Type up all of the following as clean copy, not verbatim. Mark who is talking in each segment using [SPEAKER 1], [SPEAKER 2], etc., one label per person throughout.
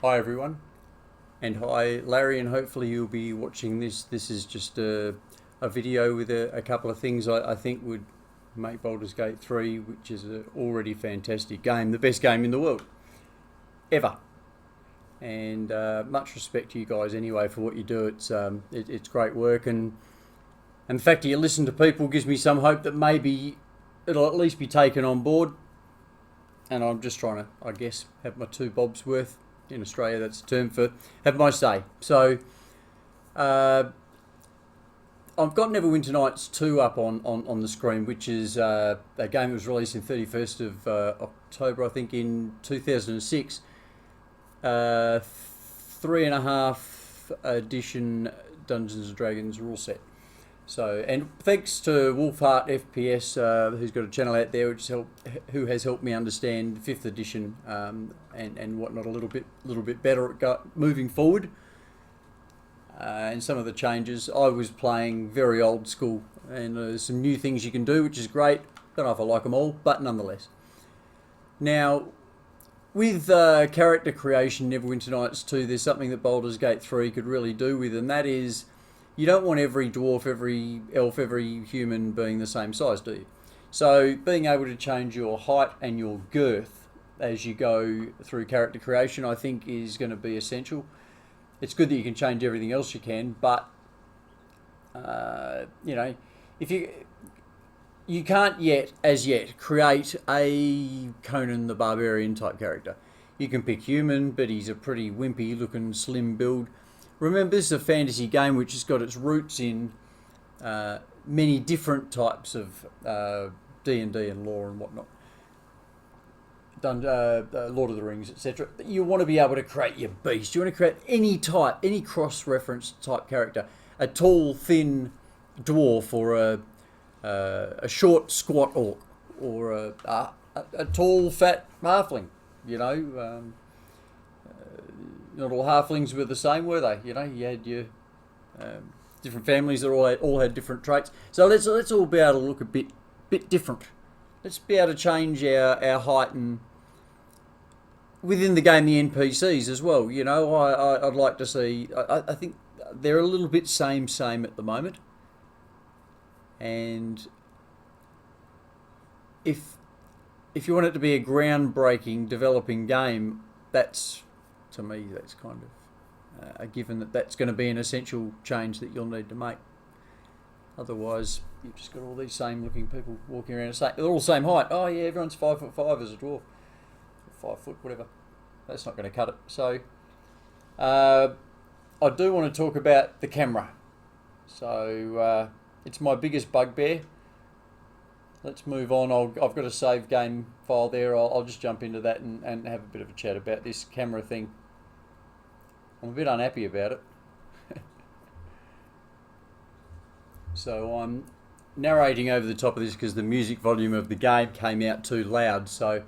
[SPEAKER 1] Hi everyone, and hi Larian. Hopefully you'll be watching this. This is just a video with a couple of things I think would make Baldur's Gate 3, which is an already fantastic game, the best game in the world, ever. And much respect to you guys anyway for what you do. It's great work, and the fact that you listen to people gives me some hope that maybe it'll at least be taken on board. And I'm just trying to, I guess, have my two bobs worth. In Australia, that's a term for have my say. So I've got Neverwinter Nights 2 up on the screen, which is a game that was released in 31st of October, I think, in 2006. 3.5 edition Dungeons and Dragons rule set. So, and thanks to Wolfheart FPS, who's got a channel out there who has helped me understand 5th edition and whatnot a little bit better at moving forward. And some of the changes, I was playing very old school, and there's some new things you can do, which is great. Don't know if I like them all, but nonetheless. Now, with character creation, Neverwinter Nights 2, there's something that Baldur's Gate 3 could really do with, and that is, you don't want every dwarf, every elf, every human being the same size, do you? So being able to change your height and your girth as you go through character creation, I think, is going to be essential. It's good that you can change everything else you can, but if you can't as yet create a Conan the Barbarian type character. You can pick human, but he's a pretty wimpy looking slim build. Remember, this is a fantasy game which has got its roots in many different types of D&D and lore and whatnot. Lord of the Rings, etc. You want to be able to create your beast. You want to create any type, any cross-reference type character. A tall, thin dwarf, or a short, squat orc, or a tall, fat halfling. You know. Not all halflings were the same, were they? You know, you had your different families that all had different traits. So let's all be able to look a bit different. Let's be able to change our height, and within the game the NPCs as well. You know, I'd like to see. I think they're a little bit same at the moment, and if you want it to be a groundbreaking developing game, to me, that's kind of a given that's going to be an essential change that you'll need to make. Otherwise, you've just got all these same looking people walking around. They're all the same height. Oh yeah, everyone's 5'5" as a dwarf, 5 foot, whatever. That's not going to cut it. So, I do want to talk about the camera. So it's my biggest bugbear. Let's move on. I've got a save game file there. I'll just jump into that and have a bit of a chat about this camera thing. I'm a bit unhappy about it. So I'm narrating over the top of this because the music volume of the game came out too loud. So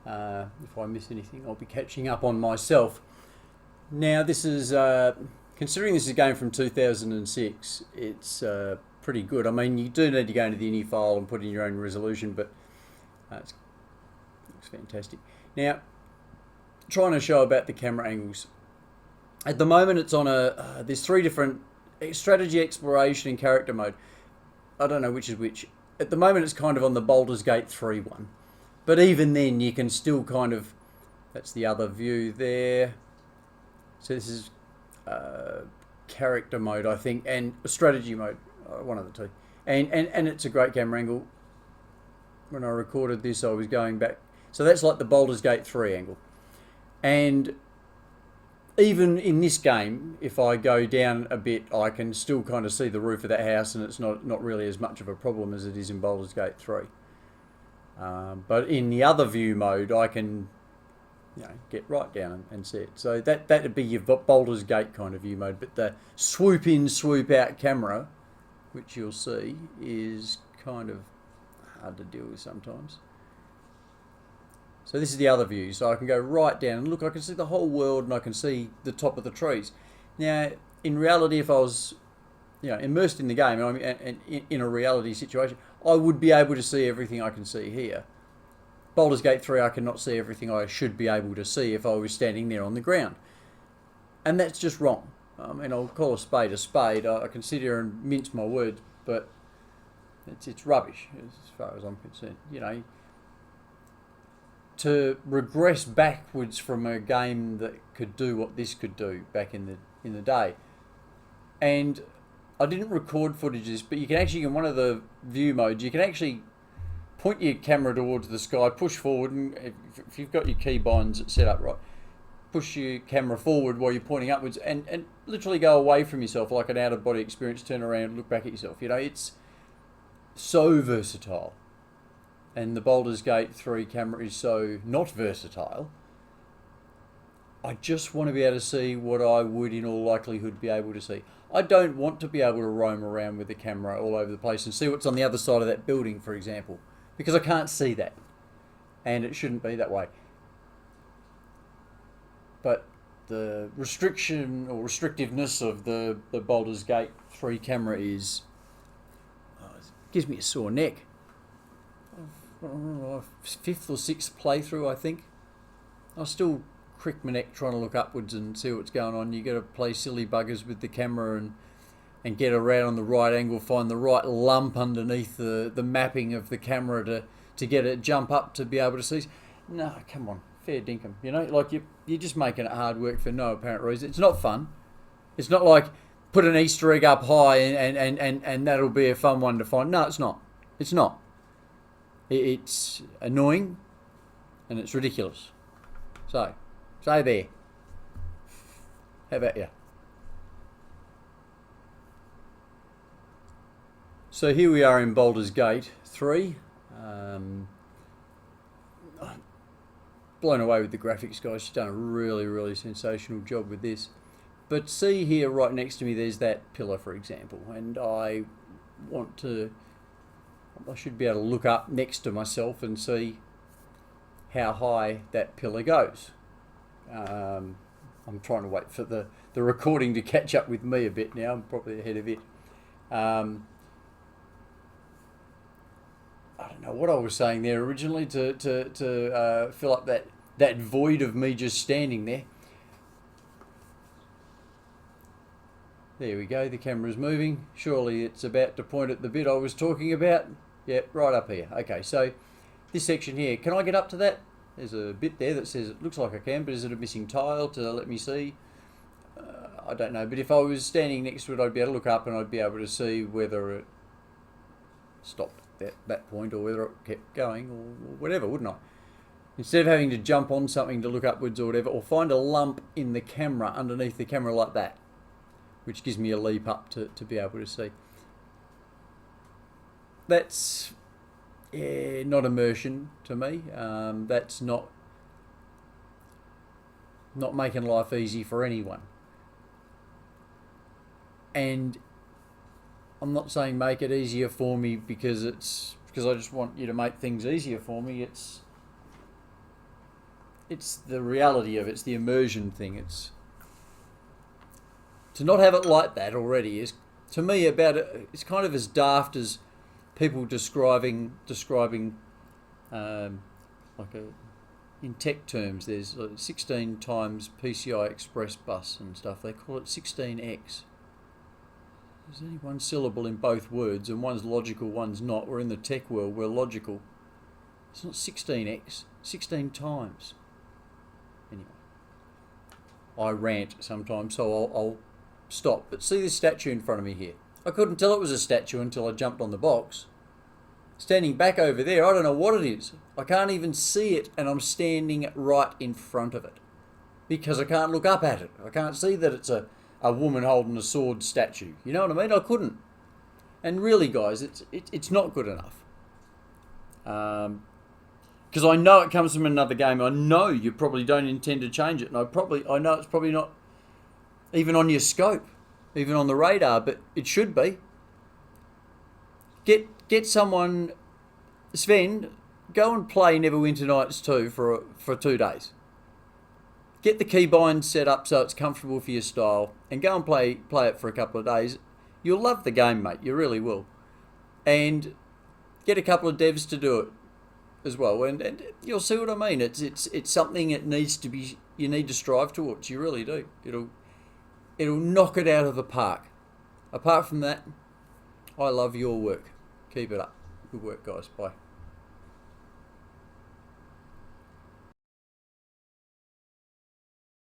[SPEAKER 1] if I miss anything, I'll be catching up on myself. Now, this is, considering this is a game from 2006, it's pretty good. I mean, you do need to go into the ini file and put in your own resolution, but it looks fantastic. Now, trying to show about the camera angles. At the moment, it's on there's 3 different strategy, exploration, and character mode. I don't know which is which. At the moment, it's kind of on the Baldur's Gate 3 one. But even then, you can still kind of, that's the other view there. So this is character mode, I think, and strategy mode. One of the two, and it's a great camera angle. When I recorded this, I was going back, so that's like the Baldur's Gate 3 angle. And even in this game, if I go down a bit, I can still kind of see the roof of that house, and it's not really as much of a problem as it is in Baldur's Gate 3. But in the other view mode, I can get right down and see it. So that would be your Baldur's Gate kind of view mode. But the swoop in, swoop out camera, which you'll see, is kind of hard to deal with sometimes. So this is the other view, so I can go right down and look, I can see the whole world and I can see the top of the trees. Now, in reality, if I was immersed in the game and in a reality situation, I would be able to see everything I can see here. Baldur's Gate 3, I cannot see everything I should be able to see if I was standing there on the ground. And that's just wrong. I mean, I'll call a spade a spade. I can sit here and mince my words, but it's rubbish as far as I'm concerned. You know, to regress backwards from a game that could do what this could do back in the day. And I didn't record footage of this, but you can actually, in one of the view modes, you can actually point your camera towards the sky, push forward, and if you've got your keybinds set up right, push your camera forward while you're pointing upwards, and literally go away from yourself like an out-of-body experience, turn around, look back at yourself. You know, it's so versatile. And the Baldur's Gate 3 camera is so not versatile. I just want to be able to see what I would in all likelihood be able to see. I don't want to be able to roam around with the camera all over the place and see what's on the other side of that building, for example, because I can't see that. And it shouldn't be that way. But the restriction or restrictiveness of the Baldur's Gate 3 camera is... it gives me a sore neck. Fifth or sixth playthrough, I think. I still crick my neck trying to look upwards and see what's going on. You got to play silly buggers with the camera and get around on the right angle, find the right lump underneath the mapping of the camera to get it jump up to be able to see. No, come on, fair dinkum. You know, like you're just making it hard work for no apparent reason. It's not fun. It's not like put an Easter egg up high and that'll be a fun one to find. No, it's not. It's not. It's annoying and it's ridiculous. So there. How about you? So here we are in Baldur's Gate 3. Blown away with the graphics, guys. She's done a really, really sensational job with this. But see here right next to me, there's that pillar, for example. And I should be able to look up next to myself and see how high that pillar goes. I'm trying to wait for the recording to catch up with me a bit now. I'm probably ahead of it. I don't know what I was saying there originally to fill up that void of me just standing there. There we go, the camera's moving. Surely it's about to point at the bit I was talking about. Yep, right up here. Okay, so this section here, can I get up to that? There's a bit there that says it looks like I can, but is it a missing tile to let me see? I don't know, but if I was standing next to it, I'd be able to look up and I'd be able to see whether it stopped at that point or whether it kept going or whatever, wouldn't I? Instead of having to jump on something to look upwards or whatever, or find a lump in the camera, underneath the camera like that, which gives me a leap up to be able to see. That's not immersion to me. That's not making life easy for anyone. And I'm not saying make it easier for me because I just want you to make things easier for me. It's the reality of it. It's the immersion thing. It's to not have it like that already is, to me, it's kind of as daft as people describing in tech terms. There's 16 times PCI Express bus and stuff. They call it 16X. There's only one syllable in both words, and one's logical, one's not. We're in the tech world. We're logical. It's not 16X. 16 times. Anyway, I rant sometimes, so I'll stop. But see this statue in front of me here. I couldn't tell it was a statue until I jumped on the box. Standing back over there, I don't know what it is. I can't even see it, and I'm standing right in front of it because I can't look up at it. I can't see that it's a woman holding a sword statue. You know what I mean? I couldn't. And really, guys, it's not good enough. Because I know it comes from another game. I know you probably don't intend to change it, and I know it's probably not even on your scope, even on the radar, but it should be. Get someone, Sven, go and play Neverwinter Nights 2 for 2 days. Get the keybind set up so it's comfortable for your style, and go and play it for a couple of days. You'll love the game, mate. You really will. And get a couple of devs to do it as well, and you'll see what I mean. It's something that needs to be. You need to strive towards. You really do. it'll knock it out of the park. Apart from that, I love your work. Keep it up. Good work, guys. Bye.